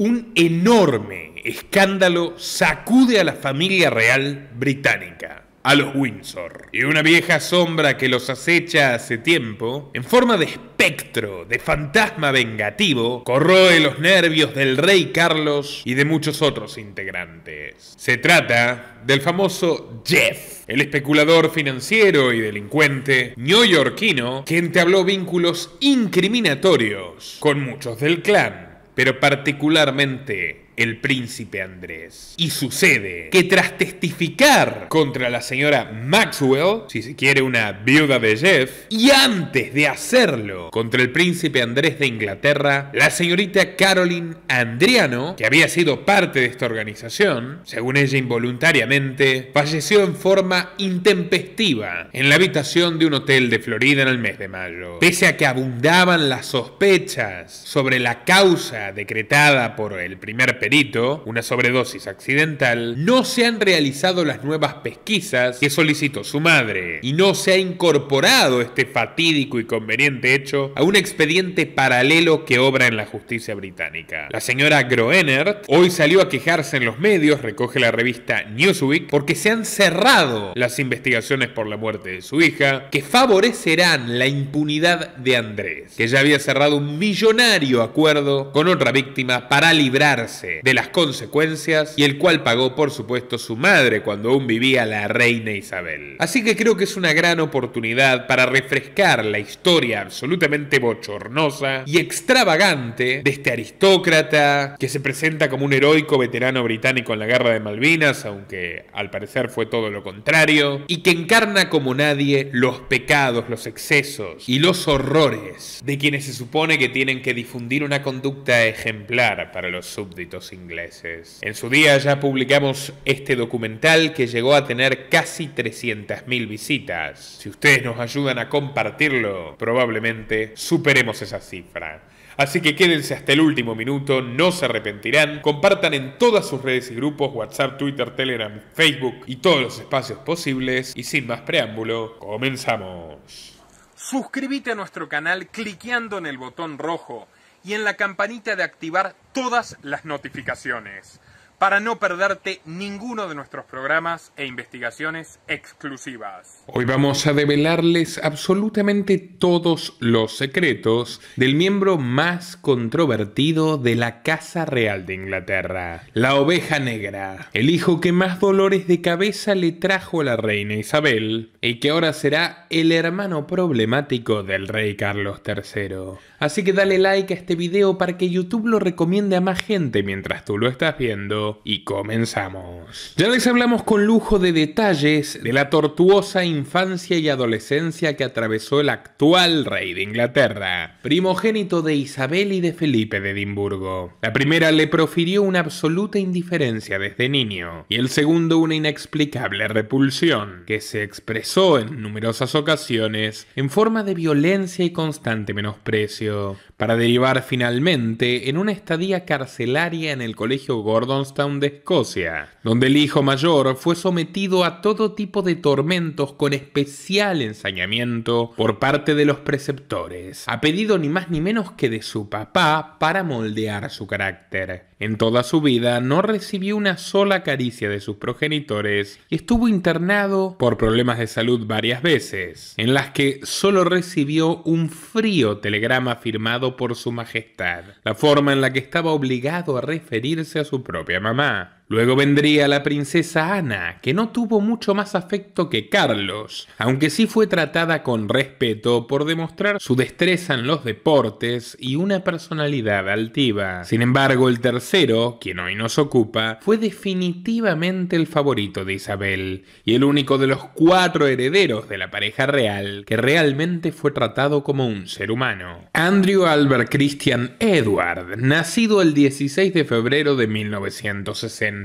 Un enorme escándalo sacude a la familia real británica, a los Windsor, y una vieja sombra que los acecha hace tiempo, en forma de espectro, de fantasma vengativo, corroe los nervios del rey Carlos y de muchos otros integrantes. Se trata del famoso Jeff, el especulador financiero y delincuente neoyorquino que entabló vínculos incriminatorios con muchos del clan, pero particularmente el príncipe Andrés. Y sucede que tras testificar contra la señora Maxwell, si se quiere una viuda de Jeff, y antes de hacerlo contra el príncipe Andrés de Inglaterra, la señorita Caroline Andriano, que había sido parte de esta organización, según ella involuntariamente, falleció en forma intempestiva en la habitación de un hotel de Florida en el mes de mayo. Pese a que abundaban las sospechas sobre la causa decretada por el primer perito, una sobredosis accidental, no se han realizado las nuevas pesquisas que solicitó su madre y no se ha incorporado este fatídico y conveniente hecho a un expediente paralelo que obra en la justicia británica. La señora Groenert hoy salió a quejarse en los medios, recoge la revista Newsweek, porque se han cerrado las investigaciones por la muerte de su hija, que favorecerán la impunidad de Andrés, que ya había cerrado un millonario acuerdo con otra víctima para librarse de las consecuencias, y el cual pagó por supuesto su madre cuando aún vivía la reina Isabel. Así que creo que es una gran oportunidad para refrescar la historia absolutamente bochornosa y extravagante de este aristócrata que se presenta como un heroico veterano británico en la guerra de Malvinas, aunque al parecer fue todo lo contrario, y que encarna como nadie los pecados, los excesos y los horrores de quienes se supone que tienen que difundir una conducta ejemplar para los súbditos ingleses. En su día ya publicamos este documental que llegó a tener casi 300.000 visitas. Si ustedes nos ayudan a compartirlo, probablemente superemos esa cifra. Así que quédense hasta el último minuto, no se arrepentirán. Compartan en todas sus redes y grupos, WhatsApp, Twitter, Telegram, Facebook y todos los espacios posibles. Y sin más preámbulo, comenzamos. Suscríbete a nuestro canal cliqueando en el botón rojo y en la campanita de activar todas las notificaciones para no perderte ninguno de nuestros programas e investigaciones exclusivas. Hoy vamos a develarles absolutamente todos los secretos del miembro más controvertido de la Casa Real de Inglaterra, la Oveja Negra, el hijo que más dolores de cabeza le trajo a la reina Isabel y que ahora será el hermano problemático del rey Carlos III. Así que dale like a este video para que YouTube lo recomiende a más gente mientras tú lo estás viendo. Y comenzamos. Ya les hablamos con lujo de detalles de la tortuosa infancia y adolescencia que atravesó el actual rey de Inglaterra, primogénito de Isabel y de Felipe de Edimburgo. La primera le profirió una absoluta indiferencia desde niño, y el segundo una inexplicable repulsión, que se expresó en numerosas ocasiones en forma de violencia y constante menosprecio, para derivar finalmente en una estadía carcelaria en el colegio Gordonstown de Escocia, donde el hijo mayor fue sometido a todo tipo de tormentos con especial ensañamiento por parte de los preceptores, a pedido ni más ni menos que de su papá para moldear su carácter. En toda su vida no recibió una sola caricia de sus progenitores y estuvo internado por problemas de salud varias veces, en las que solo recibió un frío telegrama firmado por su majestad, la forma en la que estaba obligado a referirse a su propia mamá. Luego vendría la princesa Ana, que no tuvo mucho más afecto que Carlos, aunque sí fue tratada con respeto por demostrar su destreza en los deportes y una personalidad altiva. Sin embargo, el tercero, quien hoy nos ocupa, fue definitivamente el favorito de Isabel y el único de los 4 herederos de la pareja real que realmente fue tratado como un ser humano. Andrew Albert Christian Edward, nacido el 16 de febrero de 1960.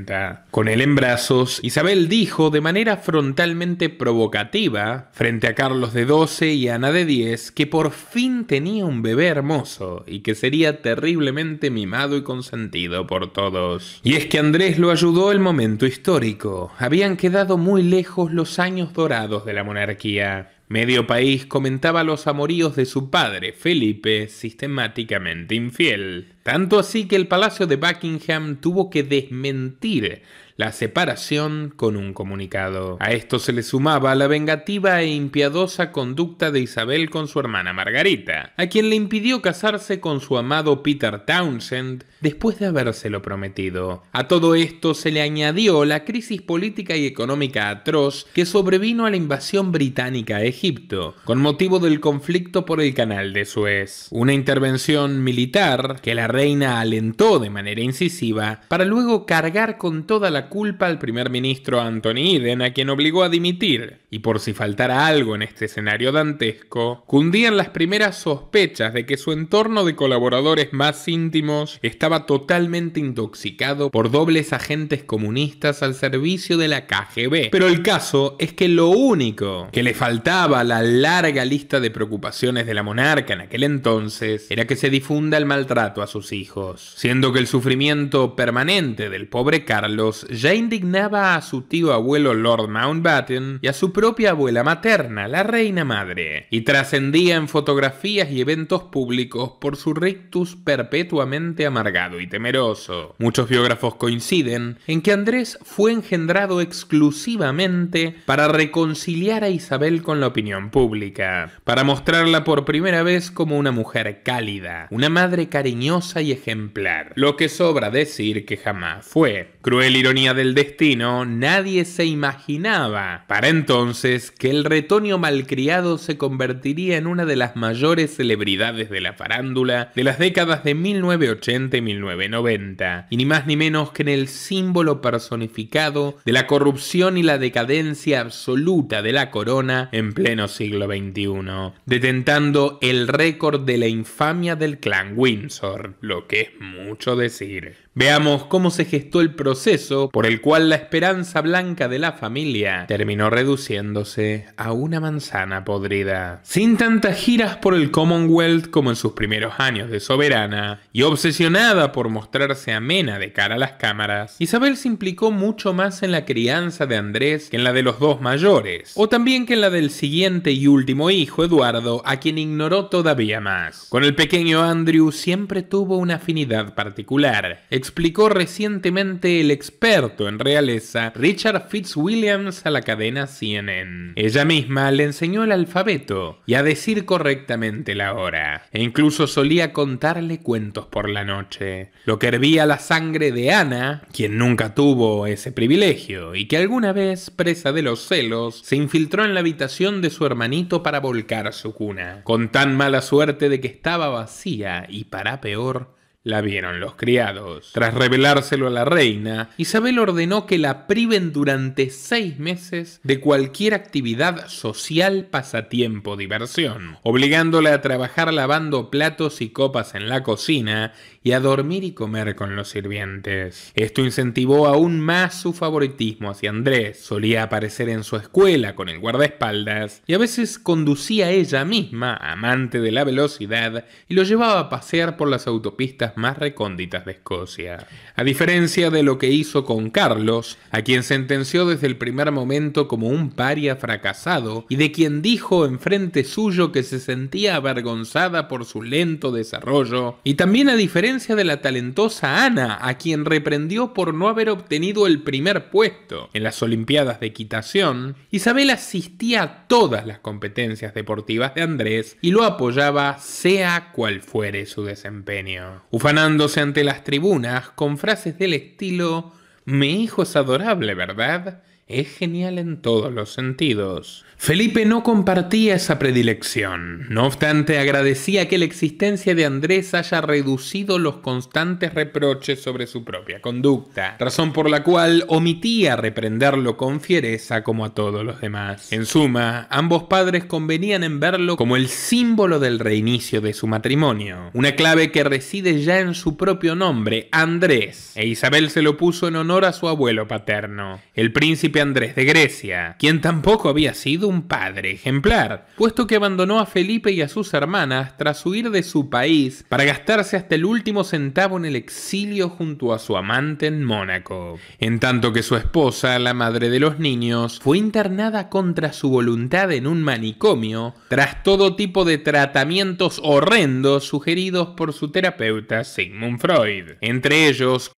Con él en brazos, Isabel dijo de manera frontalmente provocativa, frente a Carlos de 12 y Ana de 10, que por fin tenía un bebé hermoso y que sería terriblemente mimado y consentido por todos. Y es que Andrés lo ayudó el momento histórico. Habían quedado muy lejos los años dorados de la monarquía. Medio país comentaba los amoríos de su padre, Felipe, sistemáticamente infiel. Tanto así que el Palacio de Buckingham tuvo que desmentir la separación con un comunicado. A esto se le sumaba la vengativa e impiadosa conducta de Isabel con su hermana Margarita, a quien le impidió casarse con su amado Peter Townsend después de habérselo prometido. A todo esto se le añadió la crisis política y económica atroz que sobrevino a la invasión británica a Egipto, con motivo del conflicto por el Canal de Suez. Una intervención militar que la reina alentó de manera incisiva para luego cargar con toda la culpa al primer ministro Anthony Eden, a quien obligó a dimitir. Y por si faltara algo en este escenario dantesco, cundían las primeras sospechas de que su entorno de colaboradores más íntimos estaba totalmente intoxicado por dobles agentes comunistas al servicio de la KGB. Pero el caso es que lo único que le faltaba a la larga lista de preocupaciones de la monarca en aquel entonces era que se difunda el maltrato a sus hijos, siendo que el sufrimiento permanente del pobre Carlos ya indignaba a su tío abuelo Lord Mountbatten y a su propia abuela materna, la reina madre, y trascendía en fotografías y eventos públicos por su rictus perpetuamente amargado y temeroso. Muchos biógrafos coinciden en que Andrés fue engendrado exclusivamente para reconciliar a Isabel con la opinión pública, para mostrarla por primera vez como una mujer cálida, una madre cariñosa y ejemplar, lo que sobra decir que jamás fue. Cruel ironía del destino, nadie se imaginaba para entonces que el retoño malcriado se convertiría en una de las mayores celebridades de la farándula de las décadas de 1980 y 1990, y ni más ni menos que en el símbolo personificado de la corrupción y la decadencia absoluta de la corona en pleno siglo XXI, detentando el récord de la infamia del clan Windsor, lo que es mucho decir. Veamos cómo se gestó el proceso por el cual la esperanza blanca de la familia terminó reduciéndose a una manzana podrida. Sin tantas giras por el Commonwealth como en sus primeros años de soberana, y obsesionada por mostrarse amena de cara a las cámaras, Isabel se implicó mucho más en la crianza de Andrés que en la de los dos mayores, o también que en la del siguiente y último hijo, Eduardo, a quien ignoró todavía más. Con el pequeño Andrew siempre tuvo una afinidad particular, explicó recientemente el experto en realeza Richard Fitzwilliams a la cadena CNN. Ella misma le enseñó el alfabeto y a decir correctamente la hora, e incluso solía contarle cuentos por la noche, lo que hervía la sangre de Ana, quien nunca tuvo ese privilegio y que alguna vez, presa de los celos, se infiltró en la habitación de su hermanito para volcar su cuna, con tan mala suerte de que estaba vacía y, para peor, la vieron los criados. Tras revelárselo a la reina, Isabel ordenó que la priven durante 6 meses de cualquier actividad social, pasatiempo, diversión, obligándola a trabajar lavando platos y copas en la cocina y a dormir y comer con los sirvientes. Esto incentivó aún más su favoritismo hacia Andrés. Solía aparecer en su escuela con el guardaespaldas y a veces conducía ella misma, amante de la velocidad, y lo llevaba a pasear por las autopistas más recónditas de Escocia. A diferencia de lo que hizo con Carlos, a quien sentenció desde el primer momento como un paria fracasado y de quien dijo enfrente suyo que se sentía avergonzada por su lento desarrollo, y también a diferencia de la talentosa Ana, a quien reprendió por no haber obtenido el primer puesto en las Olimpiadas de Equitación, Isabel asistía a todas las competencias deportivas de Andrés y lo apoyaba sea cual fuere su desempeño, ufanándose ante las tribunas con frases del estilo: «Mi hijo es adorable, ¿verdad? Es genial en todos los sentidos». Felipe no compartía esa predilección. No obstante, agradecía que la existencia de Andrés haya reducido los constantes reproches sobre su propia conducta, razón por la cual omitía reprenderlo con fiereza como a todos los demás. En suma, ambos padres convenían en verlo como el símbolo del reinicio de su matrimonio, una clave que reside ya en su propio nombre, Andrés, e Isabel se lo puso en honor a su abuelo paterno, el príncipe príncipe Andrés de Grecia, quien tampoco había sido un padre ejemplar, puesto que abandonó a Felipe y a sus hermanas tras huir de su país para gastarse hasta el último centavo en el exilio junto a su amante en Mónaco, en tanto que su esposa, la madre de los niños, fue internada contra su voluntad en un manicomio tras todo tipo de tratamientos horrendos sugeridos por su terapeuta Sigmund Freud, entre ellos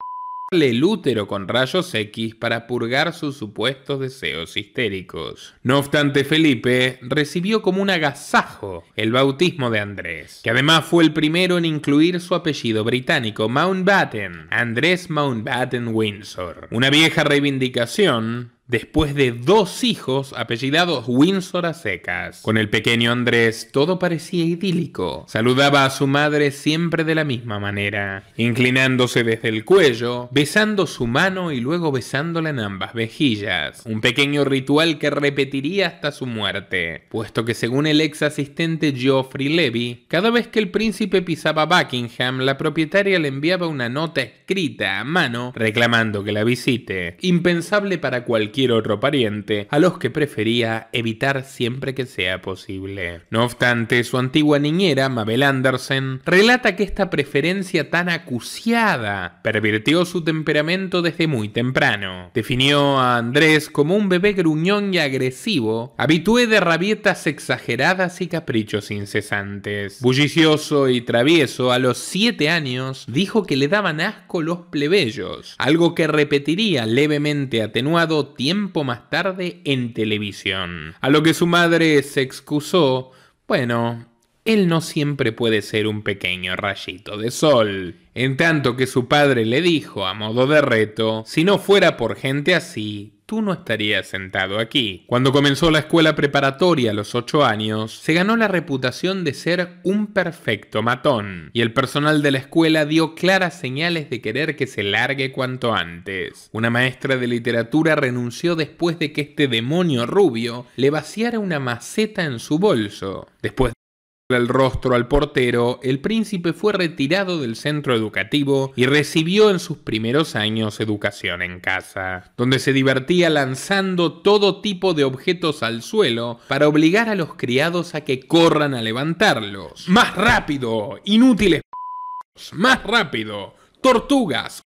el útero con rayos X para purgar sus supuestos deseos histéricos. No obstante, Felipe recibió como un agasajo el bautismo de Andrés, que además fue el primero en incluir su apellido británico, Mountbatten, Andrés Mountbatten Windsor, una vieja reivindicación después de 2 hijos apellidados Windsor a secas. Con el pequeño Andrés todo parecía idílico. Saludaba a su madre siempre de la misma manera, inclinándose desde el cuello, besando su mano y luego besándola en ambas mejillas. Un pequeño ritual que repetiría hasta su muerte, puesto que según el ex asistente Geoffrey Levy, cada vez que el príncipe pisaba Buckingham, la propietaria le enviaba una nota escrita a mano reclamando que la visite. Impensable para cualquier otro pariente, a los que prefería evitar siempre que sea posible. No obstante, su antigua niñera, Mabel Andersen, relata que esta preferencia tan acuciada pervirtió su temperamento desde muy temprano. Definió a Andrés como un bebé gruñón y agresivo, habitué de rabietas exageradas y caprichos incesantes. Bullicioso y travieso, a los 7 años dijo que le daban asco los plebeyos, algo que repetiría levemente atenuado tiempo más tarde en televisión. A lo que su madre se excusó: bueno, él no siempre puede ser un pequeño rayito de sol. En tanto que su padre le dijo a modo de reto: si no fuera por gente así, tú no estarías sentado aquí. Cuando comenzó la escuela preparatoria a los 8 años, se ganó la reputación de ser un perfecto matón, y el personal de la escuela dio claras señales de querer que se largue cuanto antes. Una maestra de literatura renunció después de que este demonio rubio le vaciara una maceta en su bolso. Después el rostro al portero, el príncipe fue retirado del centro educativo y recibió en sus primeros años educación en casa, donde se divertía lanzando todo tipo de objetos al suelo para obligar a los criados a que corran a levantarlos. ¡Más rápido! ¡Inútiles! ¡Más rápido! ¡Tortugas!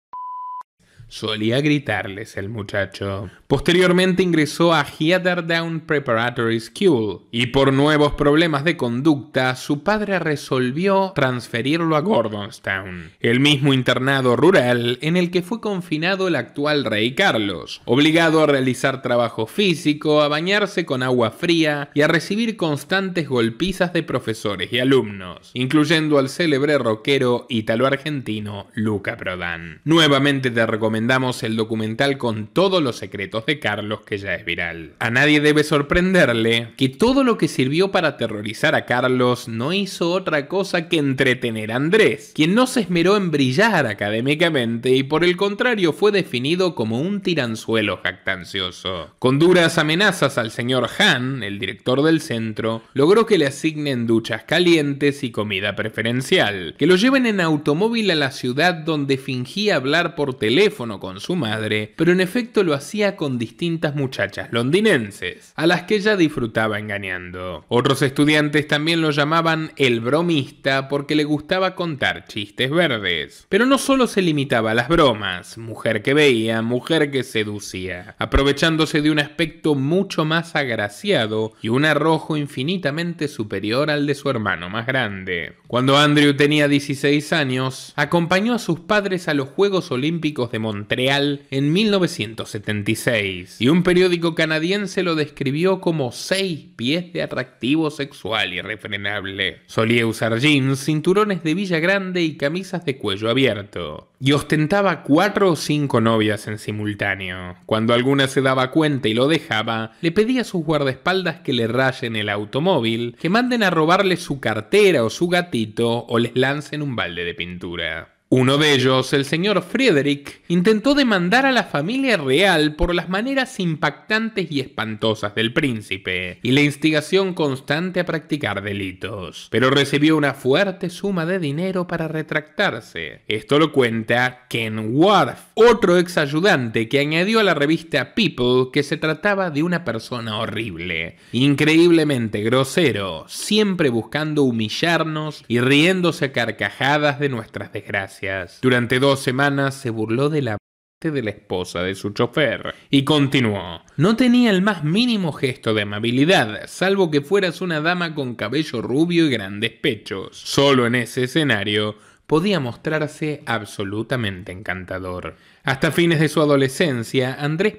Solía gritarles el muchacho. Posteriormente ingresó a Heatherdown Preparatory School y por nuevos problemas de conducta su padre resolvió transferirlo a Gordonstown, el mismo internado rural en el que fue confinado el actual rey Carlos, obligado a realizar trabajo físico, a bañarse con agua fría y a recibir constantes golpizas de profesores y alumnos, incluyendo al célebre rockero ítalo-argentino Luca Prodan. Nuevamente te recomendamos el documental con todos los secretos de Carlos, que ya es viral. A nadie debe sorprenderle que todo lo que sirvió para aterrorizar a Carlos no hizo otra cosa que entretener a Andrés, quien no se esmeró en brillar académicamente y por el contrario fue definido como un tiranzuelo jactancioso. Con duras amenazas al señor Hahn, el director del centro, logró que le asignen duchas calientes y comida preferencial, que lo lleven en automóvil a la ciudad donde fingía hablar por teléfono con su madre, pero en efecto lo hacía con distintas muchachas londinenses, a las que ella disfrutaba engañando. Otros estudiantes también lo llamaban el bromista porque le gustaba contar chistes verdes. Pero no solo se limitaba a las bromas, mujer que veía, mujer que seducía, aprovechándose de un aspecto mucho más agraciado y un arrojo infinitamente superior al de su hermano más grande. Cuando Andrew tenía 16 años, acompañó a sus padres a los Juegos Olímpicos de Montreal en 1976, y un periódico canadiense lo describió como 6 pies de atractivo sexual irrefrenable. Solía usar jeans, cinturones de Villa Grande y camisas de cuello abierto, y ostentaba 4 o 5 novias en simultáneo. Cuando alguna se daba cuenta y lo dejaba, le pedía a sus guardaespaldas que le rayen el automóvil, que manden a robarle su cartera o su gatito o les lancen un balde de pintura. Uno de ellos, el señor Frederick, intentó demandar a la familia real por las maneras impactantes y espantosas del príncipe y la instigación constante a practicar delitos, pero recibió una fuerte suma de dinero para retractarse. Esto lo cuenta Ken Worth, otro ex ayudante que añadió a la revista People que se trataba de una persona horrible, increíblemente grosero, siempre buscando humillarnos y riéndose a carcajadas de nuestras desgracias. Durante 2 semanas se burló de la muerte de la esposa de su chofer y continuó: no tenía el más mínimo gesto de amabilidad, salvo que fueras una dama con cabello rubio y grandes pechos. Solo en ese escenario podía mostrarse absolutamente encantador. Hasta fines de su adolescencia, Andrés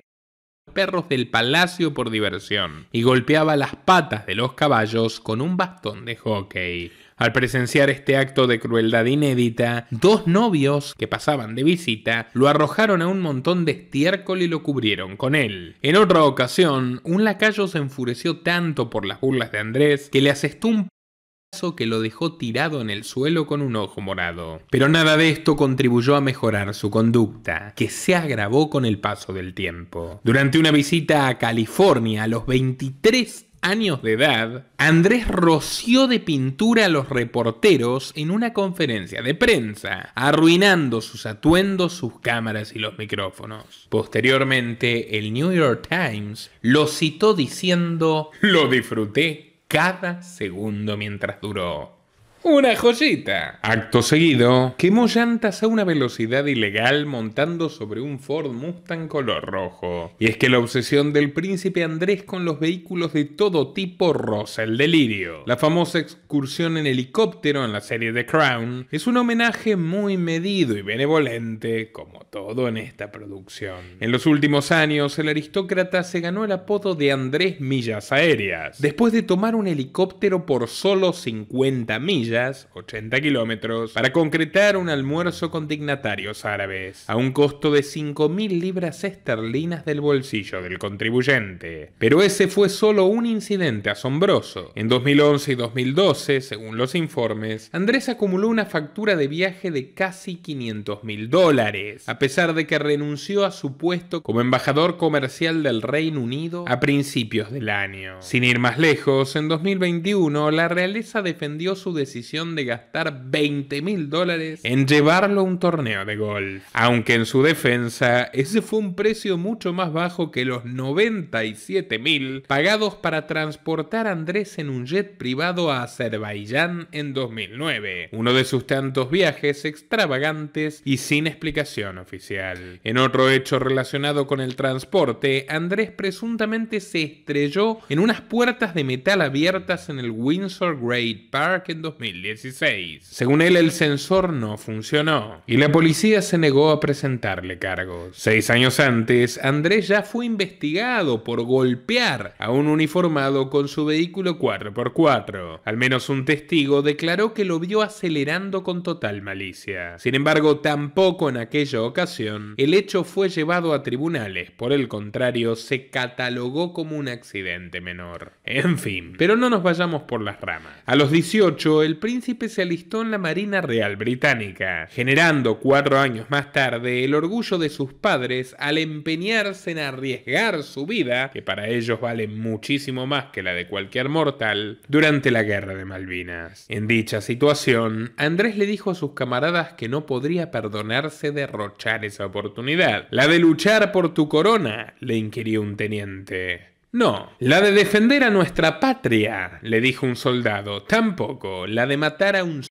perros del palacio por diversión y golpeaba las patas de los caballos con un bastón de hockey. Al presenciar este acto de crueldad inédita, 2 novios que pasaban de visita lo arrojaron a un montón de estiércol y lo cubrieron con él. En otra ocasión, un lacayo se enfureció tanto por las burlas de Andrés que le asestó un que lo dejó tirado en el suelo con un ojo morado. Pero nada de esto contribuyó a mejorar su conducta, que se agravó con el paso del tiempo. Durante una visita a California a los 23 años de edad, Andrés roció de pintura a los reporteros en una conferencia de prensa, arruinando sus atuendos, sus cámaras y los micrófonos. Posteriormente, el New York Times lo citó diciendo: lo disfruté cada segundo mientras duró. ¡Una joyita! Acto seguido, quemó llantas a una velocidad ilegal montando sobre un Ford Mustang color rojo. Y es que la obsesión del príncipe Andrés con los vehículos de todo tipo roza el delirio. La famosa excursión en helicóptero en la serie The Crown es un homenaje muy medido y benevolente, como todo en esta producción. En los últimos años, el aristócrata se ganó el apodo de Andrés Millas Aéreas, después de tomar un helicóptero por solo 50 millas, 80 kilómetros, para concretar un almuerzo con dignatarios árabes, a un costo de 5.000 libras esterlinas del bolsillo del contribuyente. Pero ese fue solo un incidente asombroso. En 2011 y 2012, según los informes, Andrés acumuló una factura de viaje de casi $500.000, a pesar de que renunció a su puesto como embajador comercial del Reino Unido a principios del año. Sin ir más lejos, en 2021 la realeza defendió su decisión de gastar $20.000 en llevarlo a un torneo de golf, aunque en su defensa ese fue un precio mucho más bajo que los $97.000 pagados para transportar a Andrés en un jet privado a Azerbaiyán en 2009, uno de sus tantos viajes extravagantes y sin explicación oficial. En otro hecho relacionado con el transporte, Andrés presuntamente se estrelló en unas puertas de metal abiertas en el Windsor Great Park en 2016. Según él, el sensor no funcionó y la policía se negó a presentarle cargos. 6 años antes, Andrés ya fue investigado por golpear a un uniformado con su vehículo 4x4. Al menos un testigo declaró que lo vio acelerando con total malicia. Sin embargo, tampoco en aquella ocasión el hecho fue llevado a tribunales. Por el contrario, se catalogó como un accidente menor. En fin, pero no nos vayamos por las ramas. A los 18, el príncipe se alistó en la Marina Real Británica, generando 4 años más tarde el orgullo de sus padres al empeñarse en arriesgar su vida, que para ellos vale muchísimo más que la de cualquier mortal, durante la Guerra de Malvinas. En dicha situación, Andrés le dijo a sus camaradas que no podría perdonarse derrochar esa oportunidad. La de luchar por tu corona, le inquirió un teniente. No, la de defender a nuestra patria, le dijo un soldado. Tampoco, la de matar a un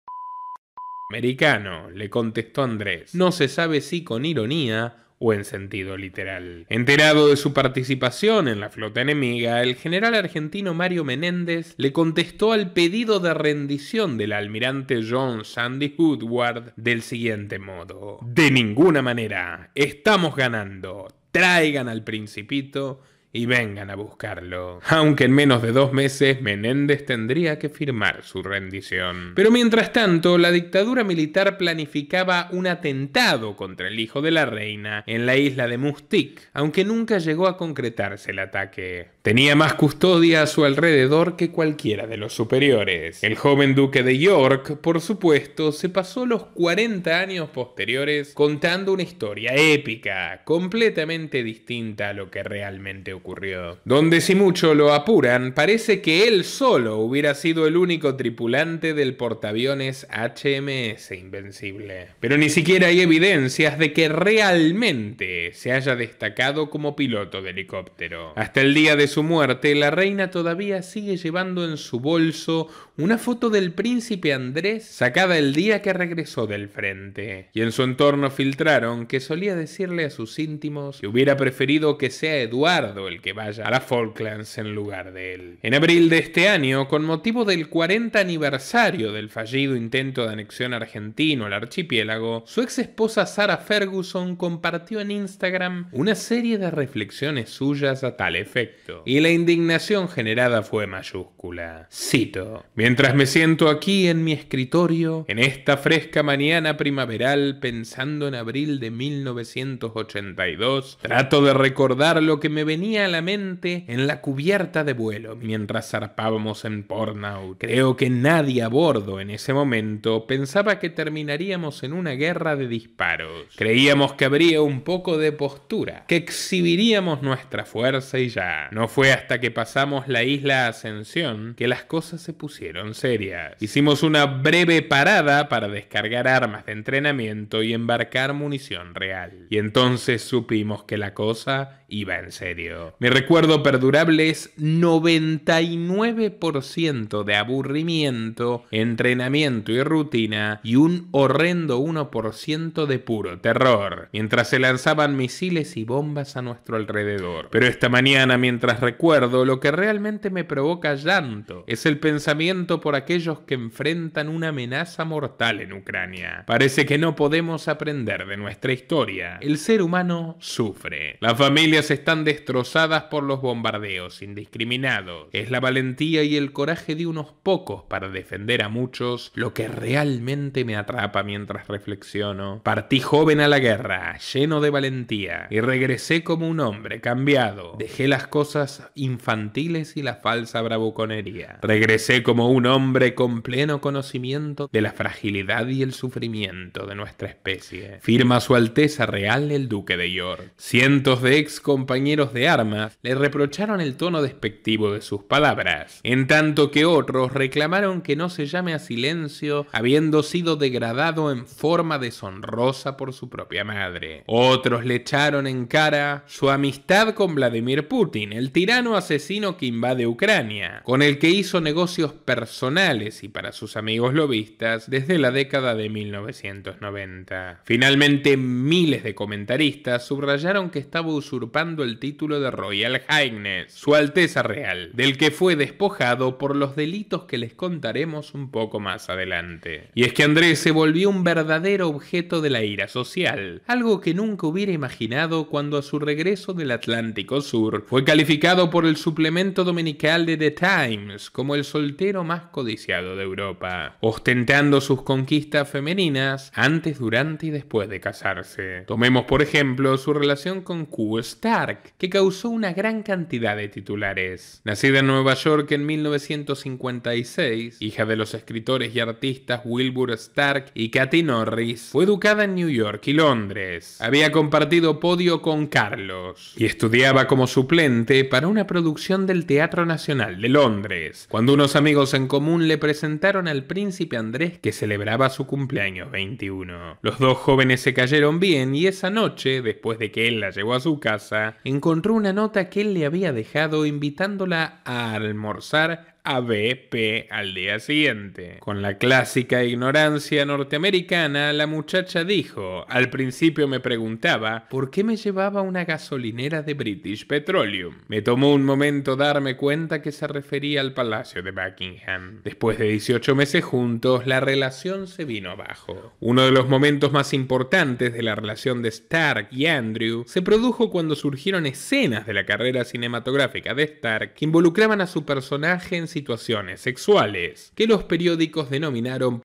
americano, le contestó Andrés. No se sabe si con ironía o en sentido literal. Enterado de su participación en la flota enemiga, el general argentino Mario Menéndez le contestó al pedido de rendición del almirante John Sandy Woodward del siguiente modo: de ninguna manera, estamos ganando, traigan al Principito y vengan a buscarlo. Aunque en menos de 2 meses Menéndez tendría que firmar su rendición. Pero mientras tanto, la dictadura militar planificaba un atentado contra el hijo de la reina en la isla de Mustique, aunque nunca llegó a concretarse el ataque. Tenía más custodia a su alrededor que cualquiera de los superiores. El joven duque de York, por supuesto, se pasó los 40 años posteriores contando una historia épica, completamente distinta a lo que realmente ocurrió. Donde si mucho lo apuran, parece que él solo hubiera sido el único tripulante del portaaviones HMS Invencible. Pero ni siquiera hay evidencias de que realmente se haya destacado como piloto de helicóptero. Hasta el día de su muerte, la reina todavía sigue llevando en su bolso una foto del príncipe Andrés sacada el día que regresó del frente. Y en su entorno filtraron que solía decirle a sus íntimos que hubiera preferido que sea Eduardo el que vaya a las Falklands en lugar de él. En abril de este año, con motivo del 40 aniversario del fallido intento de anexión argentino al archipiélago, su ex esposa Sarah Ferguson compartió en Instagram una serie de reflexiones suyas a tal efecto. Y la indignación generada fue mayúscula. Cito: mientras me siento aquí en mi escritorio, en esta fresca mañana primaveral, pensando en abril de 1982, trato de recordar lo que me venía a la mente en la cubierta de vuelo mientras zarpábamos en Portsmouth. Creo que nadie a bordo en ese momento pensaba que terminaríamos en una guerra de disparos. Creíamos que habría un poco de postura, que exhibiríamos nuestra fuerza y ya. No fue hasta que pasamos la isla Ascensión que las cosas se pusieron serias. Hicimos una breve parada para descargar armas de entrenamiento y embarcar munición real. Y entonces supimos que la cosa iba en serio. Mi recuerdo perdurable es 99% de aburrimiento, entrenamiento y rutina y un horrendo 1% de puro terror, mientras se lanzaban misiles y bombas a nuestro alrededor. Pero esta mañana, mientras recuerdo, lo que realmente me provoca llanto es el pensamiento por aquellos que enfrentan una amenaza mortal en Ucrania. Parece que no podemos aprender de nuestra historia. El ser humano sufre. Las familias están destrozadas por los bombardeos indiscriminados. Es la valentía y el coraje de unos pocos para defender a muchos lo que realmente me atrapa mientras reflexiono. Partí joven a la guerra, lleno de valentía, y regresé como un hombre cambiado. Dejé las cosas infantiles y la falsa bravuconería. Regresé como un hombre con pleno conocimiento de la fragilidad y el sufrimiento de nuestra especie. Firma Su Alteza Real el Duque de York. Cientos de ex compañeros de armas le reprocharon el tono despectivo de sus palabras, en tanto que otros reclamaron que no se llame a silencio habiendo sido degradado en forma deshonrosa por su propia madre. Otros le echaron en cara su amistad con Vladimir Putin, el tirano asesino que invade Ucrania, con el que hizo negocios personales y para sus amigos lobistas desde la década de 1990. Finalmente, miles de comentaristas subrayaron que estaba usurpando el título de Royal Highness, Su Alteza Real, del que fue despojado por los delitos que les contaremos un poco más adelante. Y es que Andrés se volvió un verdadero objeto de la ira social, algo que nunca hubiera imaginado cuando a su regreso del Atlántico Sur fue calificado por el suplemento dominical de The Times como el soltero más codiciado de Europa, ostentando sus conquistas femeninas antes, durante y después de casarse. Tomemos por ejemplo su relación con Q Stark, que causó una gran cantidad de titulares. Nacida en Nueva York en 1956, hija de los escritores y artistas Wilbur Stark y Katy Norris, fue educada en New York y Londres. Había compartido podio con Carlos y estudiaba como suplente para una producción del Teatro Nacional de Londres, cuando unos amigos en común le presentaron al príncipe Andrés, que celebraba su cumpleaños 21. Los dos jóvenes se cayeron bien y esa noche, después de que él la llevó a su casa, encontró una nota que él le había dejado invitándola a almorzar a BP al día siguiente. Con la clásica ignorancia norteamericana, la muchacha dijo: al principio me preguntaba por qué me llevaba una gasolinera de British Petroleum. Me tomó un momento darme cuenta que se refería al Palacio de Buckingham. Después de 18 meses juntos, la relación se vino abajo. Uno de los momentos más importantes de la relación de Stark y Andrew se produjo cuando surgieron escenas de la carrera cinematográfica de Stark que involucraban a su personaje en situaciones sexuales, que los periódicos denominaron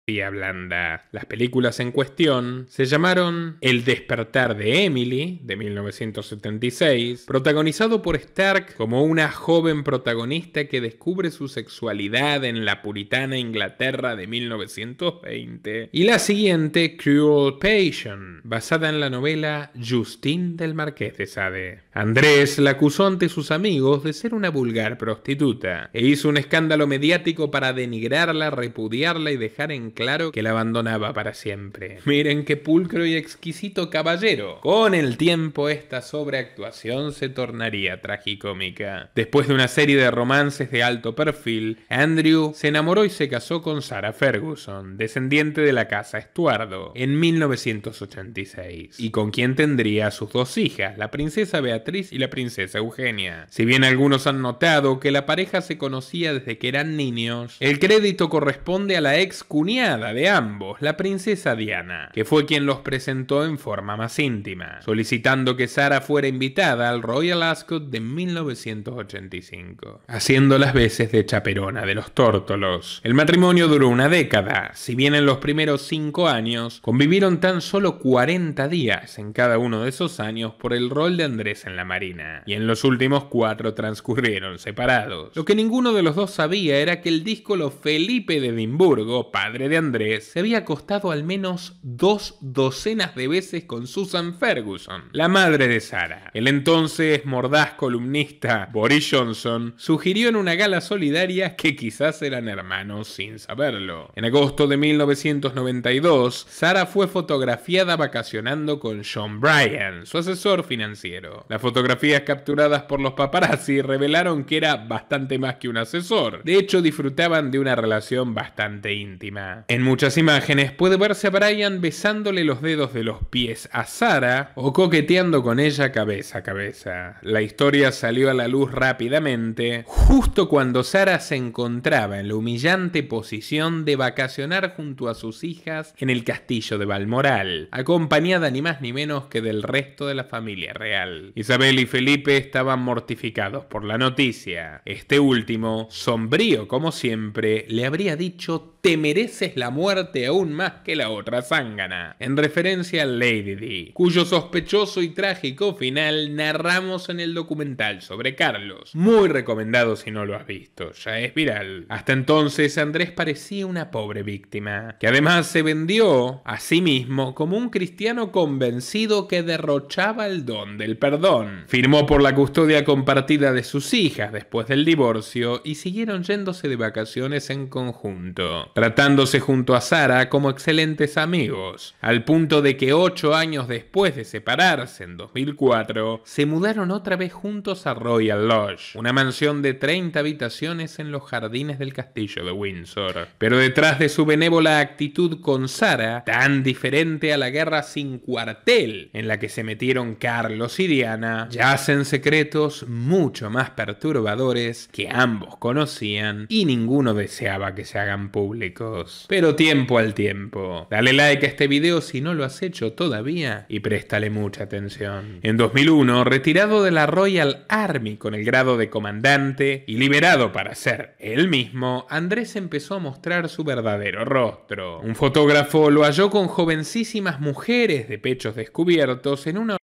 blanda. Las películas en cuestión se llamaron El despertar de Emily, de 1976, protagonizado por Stark como una joven protagonista que descubre su sexualidad en la puritana Inglaterra de 1920, y la siguiente, Cruel Passion, basada en la novela Justine del Marqués de Sade. Andrés la acusó ante sus amigos de ser una vulgar prostituta e hizo un escándalo mediático para denigrarla, repudiarla y dejar en claro que la abandonaba para siempre. Miren qué pulcro y exquisito caballero. Con el tiempo esta sobreactuación se tornaría tragicómica. Después de una serie de romances de alto perfil, Andrew se enamoró y se casó con Sarah Ferguson, descendiente de la casa Estuardo, en 1986, y con quien tendría sus dos hijas, la princesa Beatriz y la princesa Eugenia. Si bien algunos han notado que la pareja se conocía desde que eran niños, el crédito corresponde a la ex cuñada de ambos, la princesa Diana, que fue quien los presentó en forma más íntima, solicitando que Sarah fuera invitada al Royal Ascot de 1985, haciendo las veces de chaperona de los tórtolos. El matrimonio duró una década, si bien en los primeros 5 años convivieron tan solo 40 días en cada uno de esos años por el rol de Andrés en la marina, y en los últimos 4 transcurrieron separados. Lo que ninguno de los dos sabía era que el díscolo Felipe de Edimburgo, padre de Andrés, se había acostado al menos 2 docenas de veces con Susan Ferguson, la madre de Sarah. El entonces mordaz columnista Boris Johnson sugirió en una gala solidaria que quizás eran hermanos sin saberlo. En agosto de 1992, Sarah fue fotografiada vacacionando con Sean Bryan, su asesor financiero. Las fotografías capturadas por los paparazzi revelaron que era bastante más que un asesor. De hecho, disfrutaban de una relación bastante íntima. En muchas imágenes puede verse a Bryan besándole los dedos de los pies a Sarah o coqueteando con ella cabeza a cabeza. La historia salió a la luz rápidamente, justo cuando Sarah se encontraba en la humillante posición de vacacionar junto a sus hijas en el castillo de Balmoral, acompañada ni más ni menos que del resto de la familia real. Isabel y Felipe estaban mortificados por la noticia. Este último, sombrío como siempre, le habría dicho: "Te mereces la muerte aún más que la otra zángana", en referencia a Lady Di, cuyo sospechoso y trágico final narramos en el documental sobre Carlos, muy recomendado si no lo has visto, ya es viral. Hasta entonces Andrés parecía una pobre víctima, que además se vendió a sí mismo como un cristiano convencido que derrochaba el don del perdón. Firmó por la custodia compartida de sus hijas después del divorcio y siguieron yéndose de vacaciones en conjunto, tratándose junto a Sarah como excelentes amigos, al punto de que 8 años después de separarse en 2004, se mudaron otra vez juntos a Royal Lodge, una mansión de 30 habitaciones en los jardines del castillo de Windsor. Pero detrás de su benévola actitud con Sarah, tan diferente a la guerra sin cuartel en la que se metieron Carlos y Diana, yacen secretos mucho más perturbadores que ambos conocían y ninguno deseaba que se hagan públicos. Pero tiempo al tiempo. Dale like a este video si no lo has hecho todavía y préstale mucha atención. En 2001, retirado de la Royal Army con el grado de comandante y liberado para ser él mismo, Andrés empezó a mostrar su verdadero rostro. Un fotógrafo lo halló con jovencísimas mujeres de pechos descubiertos en una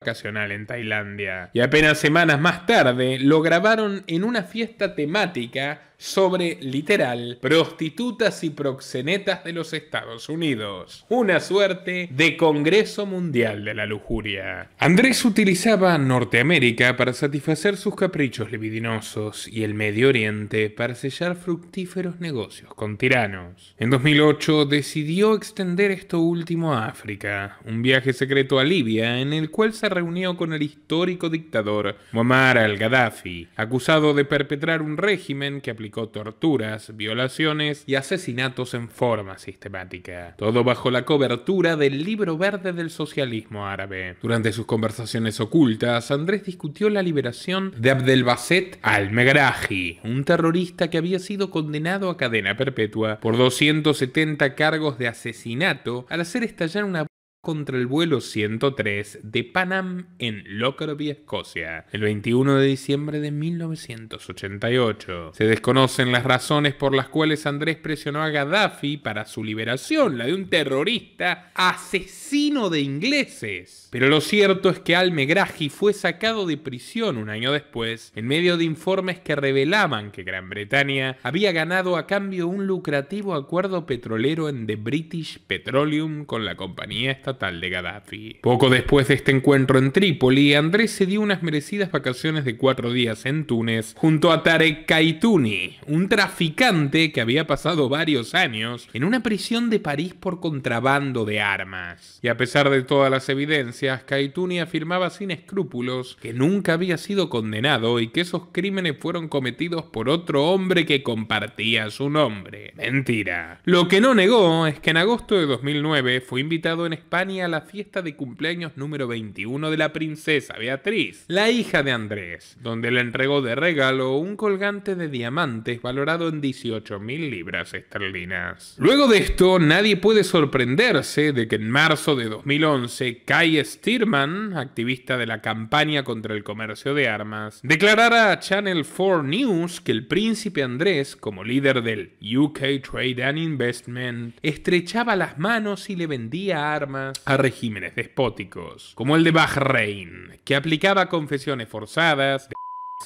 vacacional en Tailandia, y apenas semanas más tarde lo grabaron en una fiesta temática sobre, literal, prostitutas y proxenetas de los Estados Unidos. Una suerte de Congreso Mundial de la Lujuria. Andrés utilizaba Norteamérica para satisfacer sus caprichos libidinosos y el Medio Oriente para sellar fructíferos negocios con tiranos. En 2008 decidió extender esto último a África, un viaje secreto a Libia en el cual se reunió con el histórico dictador Muammar al-Gaddafi, acusado de perpetrar un régimen que aplicó torturas, violaciones y asesinatos en forma sistemática. Todo bajo la cobertura del Libro Verde del Socialismo Árabe. Durante sus conversaciones ocultas, Andrés discutió la liberación de Abdelbasset al-Megrahi, un terrorista que había sido condenado a cadena perpetua por 270 cargos de asesinato al hacer estallar una contra el vuelo 103 de Pan Am en Lockerbie, Escocia, el 21 de diciembre de 1988. Se desconocen las razones por las cuales Andrés presionó a Gaddafi para su liberación, la de un terrorista asesino de ingleses. Pero lo cierto es que al-Megrahi fue sacado de prisión un año después, en medio de informes que revelaban que Gran Bretaña había ganado a cambio un lucrativo acuerdo petrolero en The British Petroleum con la compañía estatal de Gaddafi. Poco después de este encuentro en Trípoli, Andrés se dio unas merecidas vacaciones de 4 días en Túnez junto a Tarek Kaitouni, un traficante que había pasado varios años en una prisión de París por contrabando de armas. Y a pesar de todas las evidencias, Kaitouni afirmaba sin escrúpulos que nunca había sido condenado y que esos crímenes fueron cometidos por otro hombre que compartía su nombre. Mentira. Lo que no negó es que en agosto de 2009 fue invitado en España a la fiesta de cumpleaños número 21 de la princesa Beatriz, la hija de Andrés, donde le entregó de regalo un colgante de diamantes valorado en 18.000 libras esterlinas. Luego de esto, nadie puede sorprenderse de que en marzo de 2011, Kai Stearman, activista de la campaña contra el comercio de armas, declarara a Channel 4 News que el príncipe Andrés, como líder del UK Trade and Investment, estrechaba las manos y le vendía armas a regímenes despóticos, como el de Bahrein, que aplicaba confesiones forzadas,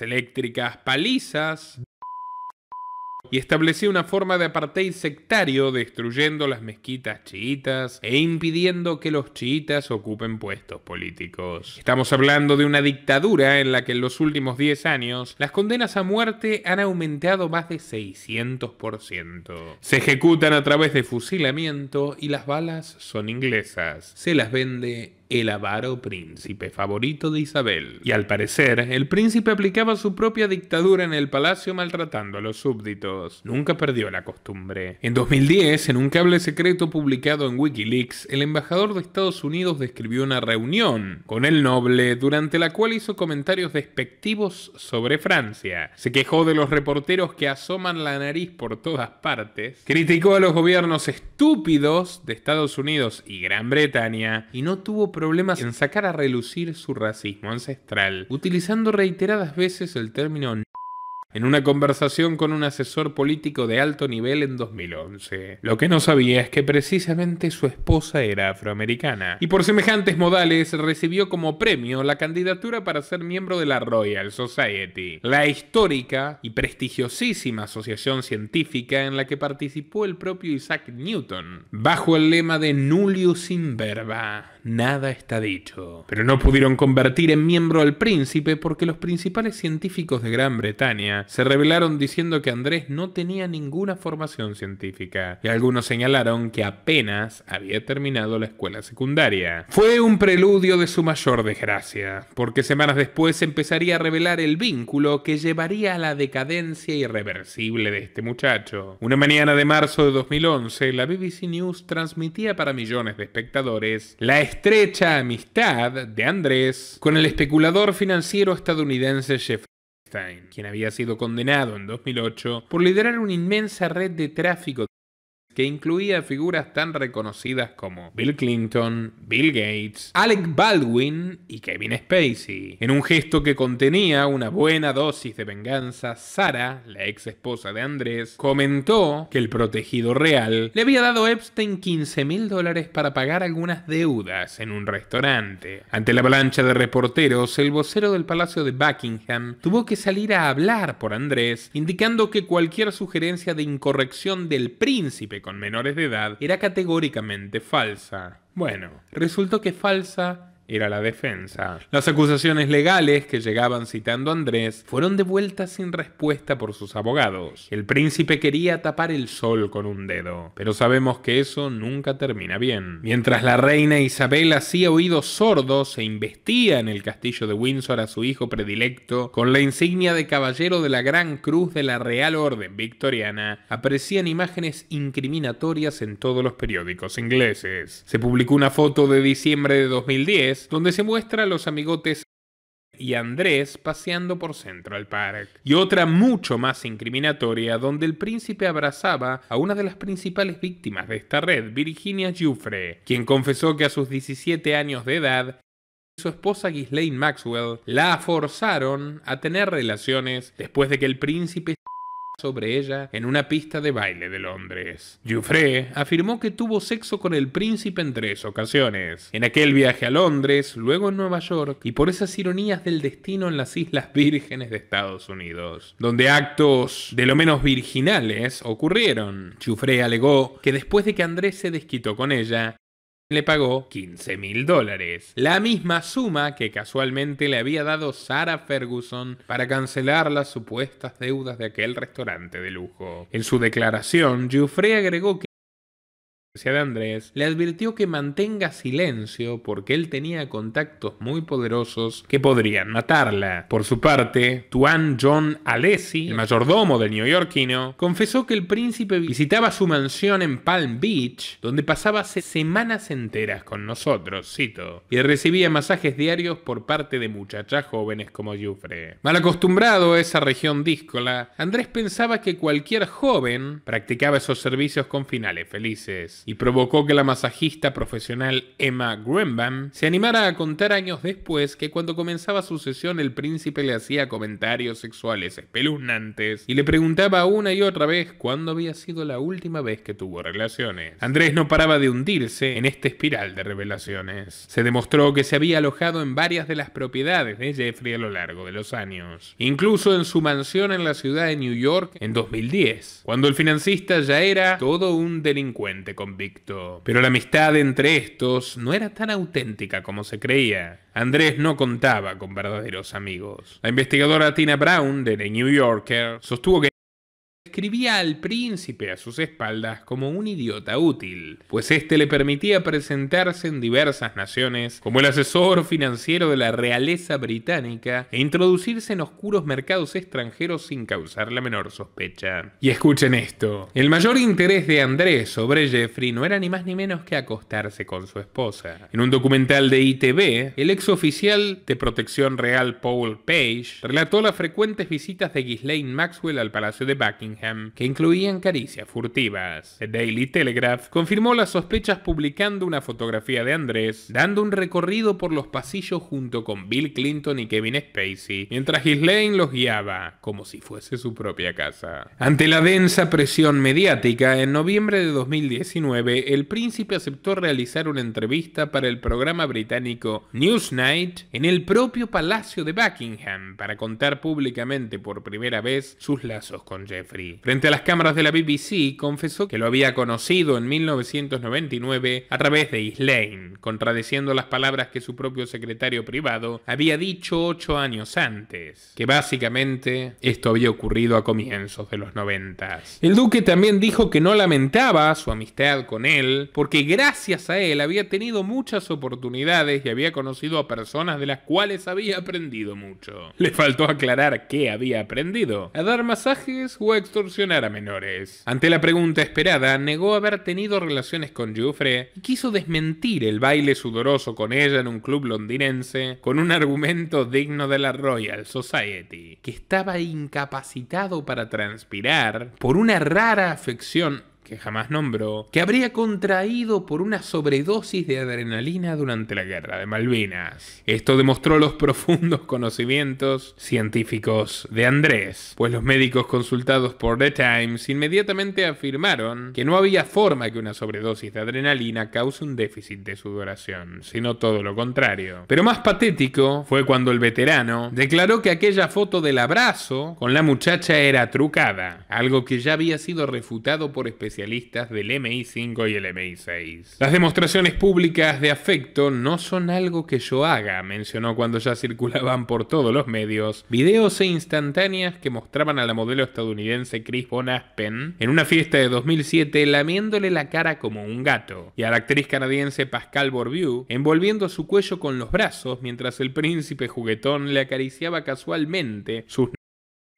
eléctricas, palizas, y establecía una forma de apartheid sectario destruyendo las mezquitas chiitas e impidiendo que los chiitas ocupen puestos políticos. Estamos hablando de una dictadura en la que en los últimos 10 años las condenas a muerte han aumentado más de 600%. Se ejecutan a través de fusilamiento y las balas son inglesas. Se las vende el avaro príncipe favorito de Isabel. Y al parecer, el príncipe aplicaba su propia dictadura en el palacio maltratando a los súbditos. Nunca perdió la costumbre. En 2010, en un cable secreto publicado en Wikileaks, el embajador de Estados Unidos describió una reunión con el noble durante la cual hizo comentarios despectivos sobre Francia. Se quejó de los reporteros que asoman la nariz por todas partes, criticó a los gobiernos estúpidos de Estados Unidos y Gran Bretaña y no tuvo problemas en sacar a relucir su racismo ancestral, utilizando reiteradas veces el término en una conversación con un asesor político de alto nivel en 2011. Lo que no sabía es que precisamente su esposa era afroamericana, y por semejantes modales recibió como premio la candidatura para ser miembro de la Royal Society, la histórica y prestigiosísima asociación científica en la que participó el propio Isaac Newton, bajo el lema de Nullius in verba, nada está dicho. Pero no pudieron convertir en miembro al príncipe porque los principales científicos de Gran Bretaña se rebelaron diciendo que Andrés no tenía ninguna formación científica, y algunos señalaron que apenas había terminado la escuela secundaria. Fue un preludio de su mayor desgracia, porque semanas después empezaría a revelar el vínculo que llevaría a la decadencia irreversible de este muchacho. Una mañana de marzo de 2011, la BBC News transmitía para millones de espectadores la estrecha amistad de Andrés con el especulador financiero estadounidense Jeffrey, quien había sido condenado en 2008 por liderar una inmensa red de tráfico que incluía figuras tan reconocidas como Bill Clinton, Bill Gates, Alec Baldwin y Kevin Spacey. En un gesto que contenía una buena dosis de venganza, Sarah, la ex esposa de Andrés, comentó que el protegido real le había dado a Epstein $15.000 para pagar algunas deudas en un restaurante. Ante la avalancha de reporteros, el vocero del Palacio de Buckingham tuvo que salir a hablar por Andrés, indicando que cualquier sugerencia de incorrección del príncipe con menores de edad era categóricamente falsa. Bueno, resultó que falsa era la defensa. Las acusaciones legales que llegaban citando a Andrés fueron devueltas sin respuesta por sus abogados. El príncipe quería tapar el sol con un dedo, pero sabemos que eso nunca termina bien. Mientras la reina Isabel hacía oídos sordos e investía en el castillo de Windsor a su hijo predilecto con la insignia de caballero de la Gran Cruz de la Real Orden Victoriana, aparecían imágenes incriminatorias en todos los periódicos ingleses. Se publicó una foto de diciembre de 2010 donde se muestra a los amigotes y Andrés paseando por Central Park. Y otra mucho más incriminatoria, donde el príncipe abrazaba a una de las principales víctimas de esta red, Virginia Giuffre, quien confesó que a sus 17 años de edad, su esposa Ghislaine Maxwell la forzaron a tener relaciones después de que el príncipe sobre ella en una pista de baile de Londres. Giuffre afirmó que tuvo sexo con el príncipe en 3 ocasiones, en aquel viaje a Londres, luego en Nueva York y por esas ironías del destino en las Islas Vírgenes de Estados Unidos, donde actos de lo menos virginales ocurrieron. Giuffre alegó que después de que Andrés se desquitó con ella, le pagó $15.000, la misma suma que casualmente le había dado Sarah Ferguson para cancelar las supuestas deudas de aquel restaurante de lujo. En su declaración, Giuffre agregó que de Andrés le advirtió que mantenga silencio porque él tenía contactos muy poderosos que podrían matarla. Por su parte, Tuan John Alesi, el mayordomo del neoyorquino, confesó que el príncipe visitaba su mansión en Palm Beach, donde pasaba semanas enteras con nosotros, cito, y recibía masajes diarios por parte de muchachas jóvenes como Giuffre. Mal acostumbrado a esa región díscola, Andrés pensaba que cualquier joven practicaba esos servicios con finales felices, y provocó que la masajista profesional Emma Greenbaum se animara a contar años después que cuando comenzaba su sesión el príncipe le hacía comentarios sexuales espeluznantes y le preguntaba una y otra vez cuándo había sido la última vez que tuvo relaciones. Andrés no paraba de hundirse en esta espiral de revelaciones. Se demostró que se había alojado en varias de las propiedades de Jeffrey a lo largo de los años, incluso en su mansión en la ciudad de New York en 2010, cuando el financista ya era todo un delincuente convicto. Pero la amistad entre estos no era tan auténtica como se creía. Andrés no contaba con verdaderos amigos. La investigadora Tina Brown de The New Yorker sostuvo que escribía al príncipe a sus espaldas como un idiota útil, pues este le permitía presentarse en diversas naciones como el asesor financiero de la realeza británica e introducirse en oscuros mercados extranjeros sin causar la menor sospecha. Y escuchen esto, el mayor interés de Andrés sobre Jeffrey no era ni más ni menos que acostarse con su esposa. En un documental de ITV, el ex oficial de protección real Paul Page relató las frecuentes visitas de Ghislaine Maxwell al Palacio de Buckingham, que incluían caricias furtivas. The Daily Telegraph confirmó las sospechas publicando una fotografía de Andrés dando un recorrido por los pasillos junto con Bill Clinton y Kevin Spacey, mientras Ghislaine los guiaba como si fuese su propia casa. Ante la densa presión mediática, en noviembre de 2019, el príncipe aceptó realizar una entrevista para el programa británico Newsnight en el propio Palacio de Buckingham para contar públicamente por primera vez sus lazos con Jeffrey. Frente a las cámaras de la BBC, confesó que lo había conocido en 1999 a través de Ghislaine, contradiciendo las palabras que su propio secretario privado había dicho 8 años antes, que básicamente esto había ocurrido a comienzos de los 90. El duque también dijo que no lamentaba su amistad con él, porque gracias a él había tenido muchas oportunidades y había conocido a personas de las cuales había aprendido mucho. Le faltó aclarar qué había aprendido: a dar masajes o a extorsionar a menores. Ante la pregunta esperada, negó haber tenido relaciones con Giuffre y quiso desmentir el baile sudoroso con ella en un club londinense con un argumento digno de la Royal Society, que estaba incapacitado para transpirar por una rara afección que jamás nombró, que habría contraído por una sobredosis de adrenalina durante la Guerra de Malvinas. Esto demostró los profundos conocimientos científicos de Andrés, pues los médicos consultados por The Times inmediatamente afirmaron que no había forma que una sobredosis de adrenalina cause un déficit de sudoración, sino todo lo contrario. Pero más patético fue cuando el veterano declaró que aquella foto del abrazo con la muchacha era trucada, algo que ya había sido refutado por especialistas del MI5 y el MI6. Las demostraciones públicas de afecto no son algo que yo haga, mencionó cuando ya circulaban por todos los medios videos e instantáneas que mostraban a la modelo estadounidense Chris Von Aspen en una fiesta de 2007 lamiéndole la cara como un gato, y a la actriz canadiense Pascal Bourbieu envolviendo su cuello con los brazos mientras el príncipe juguetón le acariciaba casualmente sus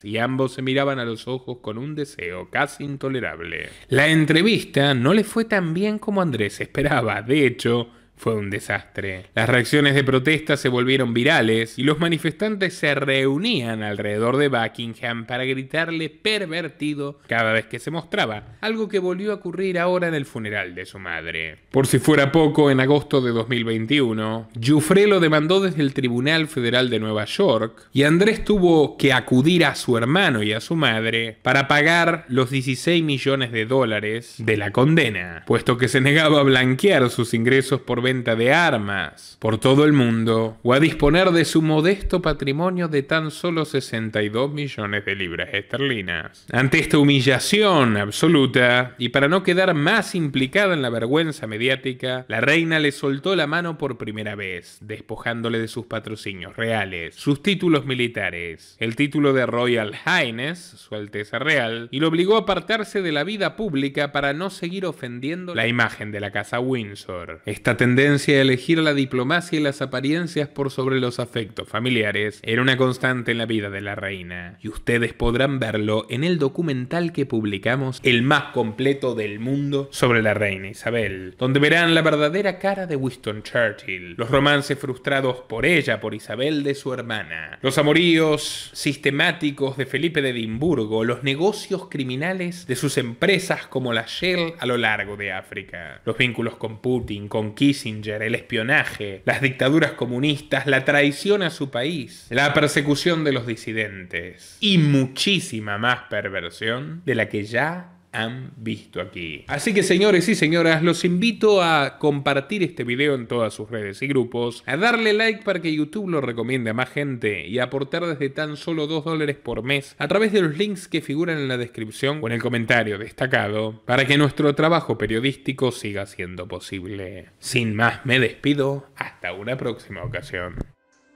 y ambos se miraban a los ojos con un deseo casi intolerable. La entrevista no le fue tan bien como Andrés esperaba. De hecho, fue un desastre. Las reacciones de protesta se volvieron virales y los manifestantes se reunían alrededor de Buckingham para gritarle pervertido cada vez que se mostraba, algo que volvió a ocurrir ahora en el funeral de su madre. Por si fuera poco, en agosto de 2021, Giuffre lo demandó desde el Tribunal Federal de Nueva York y Andrés tuvo que acudir a su hermano y a su madre para pagar los 16 millones de dólares de la condena, puesto que se negaba a blanquear sus ingresos por venta de armas por todo el mundo o a disponer de su modesto patrimonio de tan solo 62 millones de libras esterlinas. Ante esta humillación absoluta y para no quedar más implicada en la vergüenza mediática, la reina le soltó la mano por primera vez, despojándole de sus patrocinios reales, sus títulos militares, el título de Royal Highness, su Alteza Real, y lo obligó a apartarse de la vida pública para no seguir ofendiendo la imagen de la casa Windsor. Esta tendencia a elegir la diplomacia y las apariencias por sobre los afectos familiares era una constante en la vida de la reina, y ustedes podrán verlo en el documental que publicamos, el más completo del mundo, sobre la reina Isabel, donde verán la verdadera cara de Winston Churchill, los romances frustrados por ella, por Isabel de su hermana, los amoríos sistemáticos de Felipe de Edimburgo, los negocios criminales de sus empresas como la Shell a lo largo de África, los vínculos con Putin, con Kissinger, el espionaje, las dictaduras comunistas, la traición a su país, la persecución de los disidentes y muchísima más perversión de la que ya han visto aquí. Así que, señores y señoras, los invito a compartir este video en todas sus redes y grupos, a darle like para que YouTube lo recomiende a más gente y a aportar desde tan solo $2 por mes a través de los links que figuran en la descripción o en el comentario destacado para que nuestro trabajo periodístico siga siendo posible. Sin más, me despido. Hasta una próxima ocasión.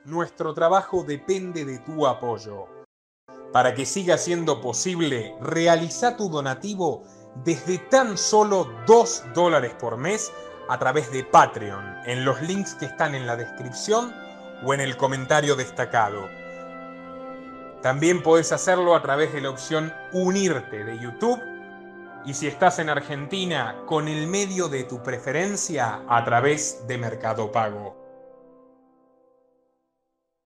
Nuestro trabajo depende de tu apoyo. Para que siga siendo posible, realiza tu donativo desde tan solo $2 por mes a través de Patreon, en los links que están en la descripción o en el comentario destacado. También podés hacerlo a través de la opción Unirte de YouTube, y si estás en Argentina, con el medio de tu preferencia a través de Mercado Pago.